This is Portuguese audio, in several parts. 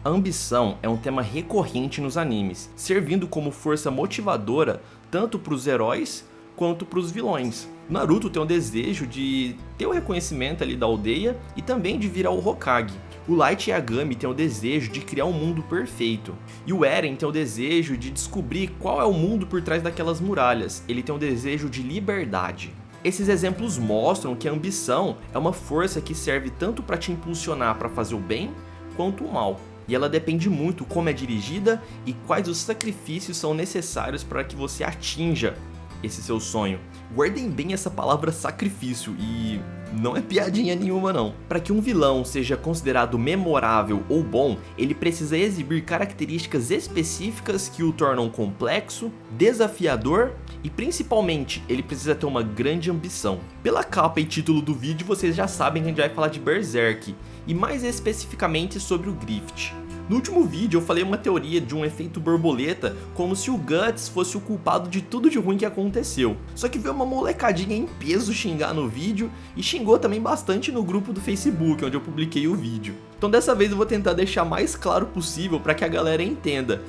A ambição é um tema recorrente nos animes, servindo como força motivadora tanto para os heróis quanto para os vilões. Naruto tem um desejo de ter o reconhecimento ali da aldeia e também de virar o Hokage. O Light Yagami tem o desejo de criar um mundo perfeito. E o Eren tem o desejo de descobrir qual é o mundo por trás daquelas muralhas. Ele tem o desejo de liberdade. Esses exemplos mostram que a ambição é uma força que serve tanto para te impulsionar para fazer o bem quanto o mal. E ela depende muito como é dirigida e quais os sacrifícios são necessários para que você atinja esse seu sonho. Guardem bem essa palavra sacrifício e não é piadinha nenhuma não. Para que um vilão seja considerado memorável ou bom, ele precisa exibir características específicas que o tornam complexo, desafiador e principalmente ele precisa ter uma grande ambição. Pela capa e título do vídeo vocês já sabem que a gente vai falar de Berserk e mais especificamente sobre o Grift. No último vídeo eu falei uma teoria de um efeito borboleta, como se o Guts fosse o culpado de tudo de ruim que aconteceu. Só que veio uma molecadinha em peso xingar no vídeo e xingou também bastante no grupo do Facebook, onde eu publiquei o vídeo. Então dessa vez eu vou tentar deixar mais claro possível para que a galera entenda.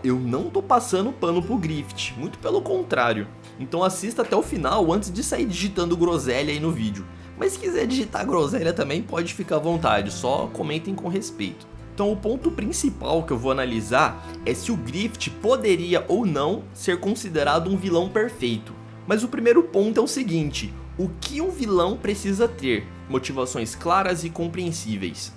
Eu não tô passando pano pro Grift, muito pelo contrário. Então assista até o final antes de sair digitando groselha aí no vídeo. Mas se quiser digitar groselha também pode ficar à vontade, só comentem com respeito. Então o ponto principal que eu vou analisar é se o Grift poderia ou não ser considerado um vilão perfeito. Mas o primeiro ponto é o seguinte: o que um vilão precisa ter? Motivações claras e compreensíveis.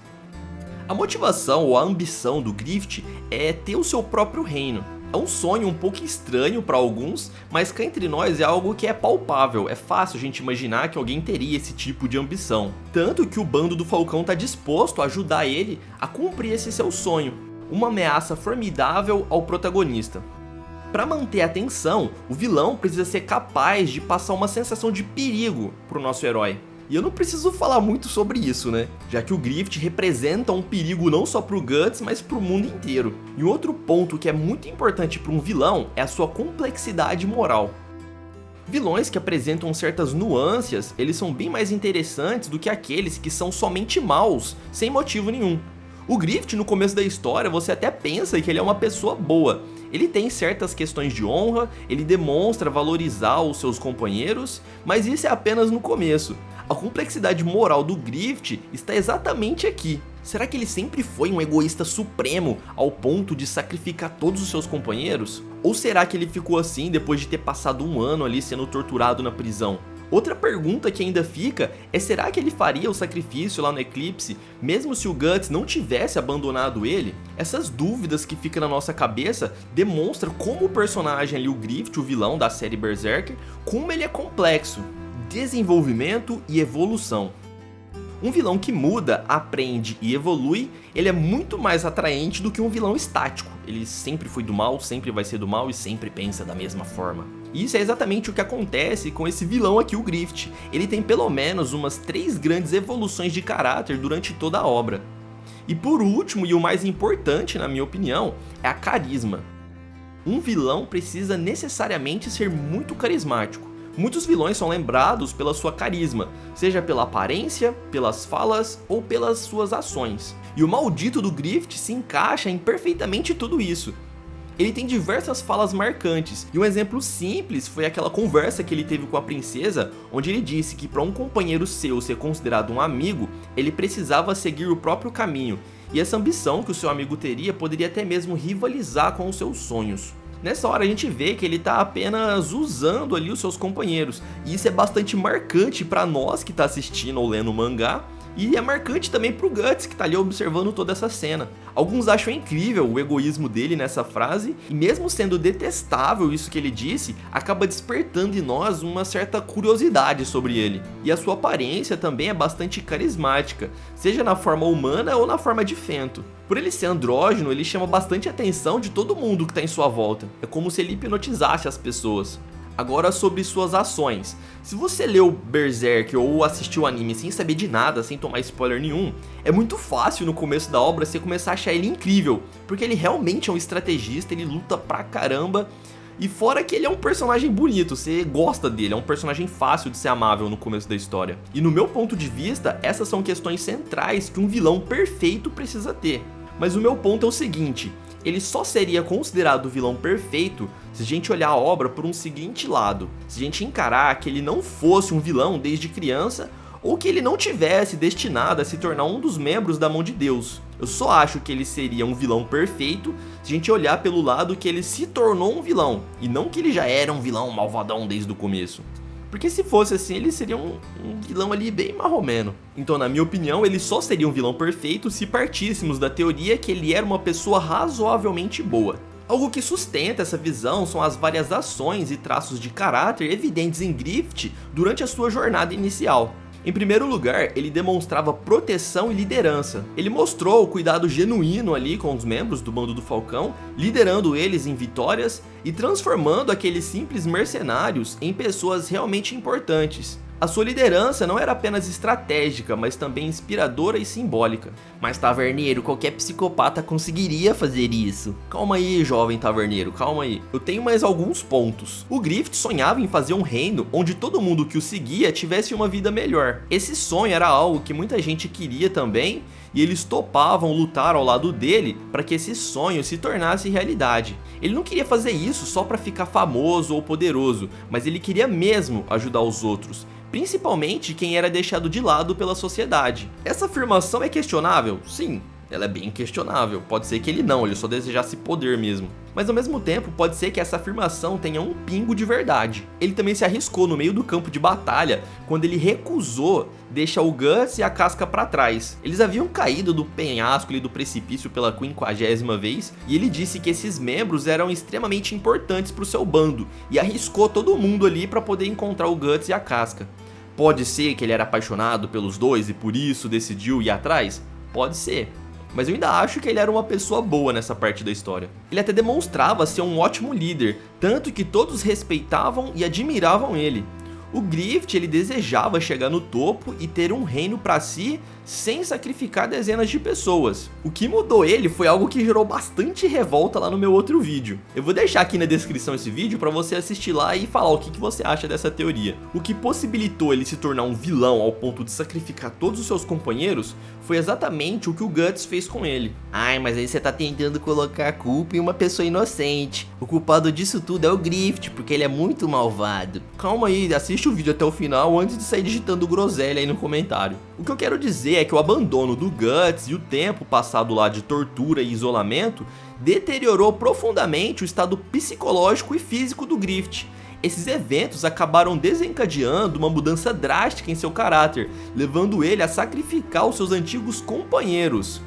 A motivação ou a ambição do Grift é ter o seu próprio reino. É um sonho um pouco estranho para alguns, mas cá entre nós é algo que é palpável, é fácil a gente imaginar que alguém teria esse tipo de ambição. Tanto que o bando do Falcão está disposto a ajudar ele a cumprir esse seu sonho, uma ameaça formidável ao protagonista. Para manter a atenção, o vilão precisa ser capaz de passar uma sensação de perigo para o nosso herói. E eu não preciso falar muito sobre isso, né? Já que o Grift representa um perigo não só pro Guts, mas pro mundo inteiro. E um outro ponto que é muito importante para um vilão é a sua complexidade moral. Vilões que apresentam certas nuances, eles são bem mais interessantes do que aqueles que são somente maus, sem motivo nenhum. O Grift, no começo da história, você até pensa que ele é uma pessoa boa. Ele tem certas questões de honra, ele demonstra valorizar os seus companheiros, mas isso é apenas no começo. A complexidade moral do Grift está exatamente aqui. Será que ele sempre foi um egoísta supremo ao ponto de sacrificar todos os seus companheiros? Ou será que ele ficou assim depois de ter passado um ano ali sendo torturado na prisão? Outra pergunta que ainda fica é: será que ele faria o sacrifício lá no Eclipse, mesmo se o Guts não tivesse abandonado ele? Essas dúvidas que ficam na nossa cabeça demonstram como o personagem ali, o Grift, o vilão da série Berserk, como ele é complexo. Desenvolvimento e evolução. Um vilão que muda, aprende e evolui, ele é muito mais atraente do que um vilão estático. Ele sempre foi do mal, sempre vai ser do mal e sempre pensa da mesma forma. E isso é exatamente o que acontece com esse vilão aqui, o Grift. Ele tem pelo menos umas 3 grandes evoluções de caráter durante toda a obra. E por último, e o mais importante na minha opinião, é a carisma. Um vilão precisa necessariamente ser muito carismático. Muitos vilões são lembrados pela sua carisma, seja pela aparência, pelas falas ou pelas suas ações. E o maldito do Grift se encaixa em perfeitamente tudo isso. Ele tem diversas falas marcantes, e um exemplo simples foi aquela conversa que ele teve com a princesa, onde ele disse que para um companheiro seu ser considerado um amigo, ele precisava seguir o próprio caminho, e essa ambição que o seu amigo teria poderia até mesmo rivalizar com os seus sonhos. Nessa hora a gente vê que ele tá apenas usando ali os seus companheiros, e isso é bastante marcante para nós que tá assistindo ou lendo o mangá, e é marcante também pro Guts, que tá ali observando toda essa cena. Alguns acham incrível o egoísmo dele nessa frase, e mesmo sendo detestável isso que ele disse, acaba despertando em nós uma certa curiosidade sobre ele. E a sua aparência também é bastante carismática, seja na forma humana ou na forma de Fento. Por ele ser andrógeno, ele chama bastante a atenção de todo mundo que tá em sua volta. É como se ele hipnotizasse as pessoas. Agora sobre suas ações. Se você leu Berserk ou assistiu o anime sem saber de nada, sem tomar spoiler nenhum, é muito fácil no começo da obra você começar a achar ele incrível, porque ele realmente é um estrategista, ele luta pra caramba, e fora que ele é um personagem bonito, você gosta dele, é um personagem fácil de ser amável no começo da história. E no meu ponto de vista, essas são questões centrais que um vilão perfeito precisa ter. Mas o meu ponto é o seguinte, ele só seria considerado o vilão perfeito se a gente olhar a obra por um seguinte lado, se a gente encarar que ele não fosse um vilão desde criança, ou que ele não tivesse destinado a se tornar um dos membros da mão de Deus. Eu só acho que ele seria um vilão perfeito se a gente olhar pelo lado que ele se tornou um vilão, e não que ele já era um vilão malvadão desde o começo. Porque se fosse assim, ele seria um vilão ali bem marromeno. Então, na minha opinião, ele só seria um vilão perfeito se partíssemos da teoria que ele era uma pessoa razoavelmente boa. Algo que sustenta essa visão são as várias ações e traços de caráter evidentes em Griffith durante a sua jornada inicial. Em primeiro lugar, ele demonstrava proteção e liderança. Ele mostrou o cuidado genuíno ali com os membros do bando do Falcão, liderando eles em vitórias e transformando aqueles simples mercenários em pessoas realmente importantes. A sua liderança não era apenas estratégica, mas também inspiradora e simbólica. Mas taverneiro, qualquer psicopata conseguiria fazer isso. Calma aí, jovem taverneiro, calma aí. Eu tenho mais alguns pontos. O Griffith sonhava em fazer um reino onde todo mundo que o seguia tivesse uma vida melhor. Esse sonho era algo que muita gente queria também, e eles topavam lutar ao lado dele para que esse sonho se tornasse realidade. Ele não queria fazer isso só para ficar famoso ou poderoso, mas ele queria mesmo ajudar os outros, principalmente quem era deixado de lado pela sociedade. Essa afirmação é questionável? Sim, ela é bem questionável. Pode ser que ele só desejasse poder mesmo. Mas ao mesmo tempo, pode ser que essa afirmação tenha um pingo de verdade. Ele também se arriscou no meio do campo de batalha quando ele recusou deixar o Guts e a Casca pra trás. Eles haviam caído do penhasco e do precipício pela 50ª vez, e ele disse que esses membros eram extremamente importantes pro seu bando, e arriscou todo mundo ali pra poder encontrar o Guts e a Casca. Pode ser que ele era apaixonado pelos dois e por isso decidiu ir atrás? Pode ser. Mas eu ainda acho que ele era uma pessoa boa nessa parte da história. Ele até demonstrava ser um ótimo líder, tanto que todos respeitavam e admiravam ele. O Griffith, ele desejava chegar no topo e ter um reino para si sem sacrificar dezenas de pessoas. O que mudou ele foi algo que gerou bastante revolta lá no meu outro vídeo. Eu vou deixar aqui na descrição esse vídeo para você assistir lá e falar o que você acha dessa teoria. O que possibilitou ele se tornar um vilão ao ponto de sacrificar todos os seus companheiros foi exatamente o que o Guts fez com ele. Ai, mas aí você tá tentando colocar a culpa em uma pessoa inocente. O culpado disso tudo é o Griffith, porque ele é muito malvado. Calma aí, assiste o vídeo até o final antes de sair digitando groselha aí no comentário. O que eu quero dizer é que o abandono do Guts e o tempo passado lá de tortura e isolamento deteriorou profundamente o estado psicológico e físico do Griffith. Esses eventos acabaram desencadeando uma mudança drástica em seu caráter, levando ele a sacrificar os seus antigos companheiros.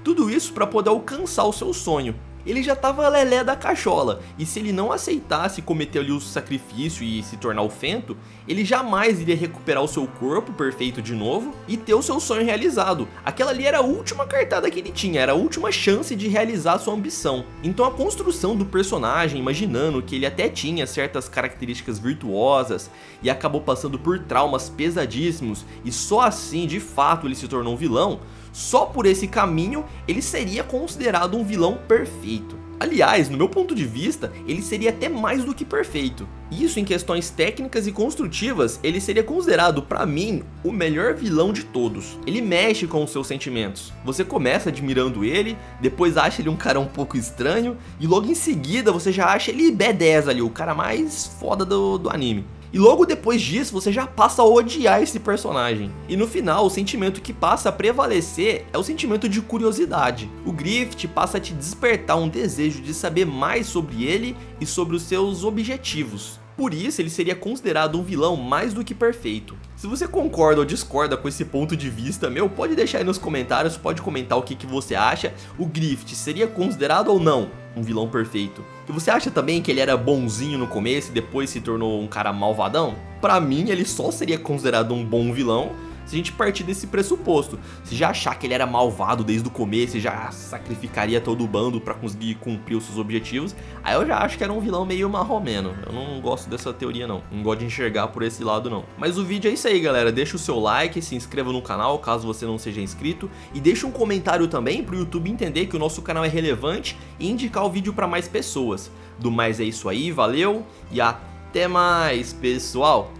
Tudo isso para poder alcançar o seu sonho. Ele já estava lelé da cachola, e se ele não aceitasse cometer ali o sacrifício e se tornar o Fento, ele jamais iria recuperar o seu corpo perfeito de novo e ter o seu sonho realizado. Aquela ali era a última cartada que ele tinha, era a última chance de realizar sua ambição. Então a construção do personagem, imaginando que ele até tinha certas características virtuosas e acabou passando por traumas pesadíssimos e só assim de fato ele se tornou um vilão, só por esse caminho ele seria considerado um vilão perfeito. Aliás, no meu ponto de vista, ele seria até mais do que perfeito. Isso em questões técnicas e construtivas, ele seria considerado, pra mim, o melhor vilão de todos. Ele mexe com os seus sentimentos. Você começa admirando ele, depois acha ele um cara um pouco estranho, e logo em seguida você já acha ele B10 ali, o cara mais foda do anime. E logo depois disso você já passa a odiar esse personagem. E no final o sentimento que passa a prevalecer é o sentimento de curiosidade. O Griffith passa a te despertar um desejo de saber mais sobre ele e sobre os seus objetivos. Por isso ele seria considerado um vilão mais do que perfeito. Se você concorda ou discorda com esse ponto de vista meu, pode deixar aí nos comentários, pode comentar o que você acha. O Griffith seria considerado ou não um vilão perfeito? E você acha também que ele era bonzinho no começo e depois se tornou um cara malvadão? Pra mim ele só seria considerado um bom vilão se a gente partir desse pressuposto. Se já achar que ele era malvado desde o começo e já sacrificaria todo o bando pra conseguir cumprir os seus objetivos, aí eu já acho que era um vilão meio marromeno. Eu não gosto dessa teoria não gosto de enxergar por esse lado não. Mas o vídeo é isso aí, galera. Deixa o seu like, se inscreva no canal caso você não seja inscrito e deixa um comentário também pro YouTube entender que o nosso canal é relevante e indicar o vídeo pra mais pessoas. Do mais é isso aí, valeu e até mais, pessoal!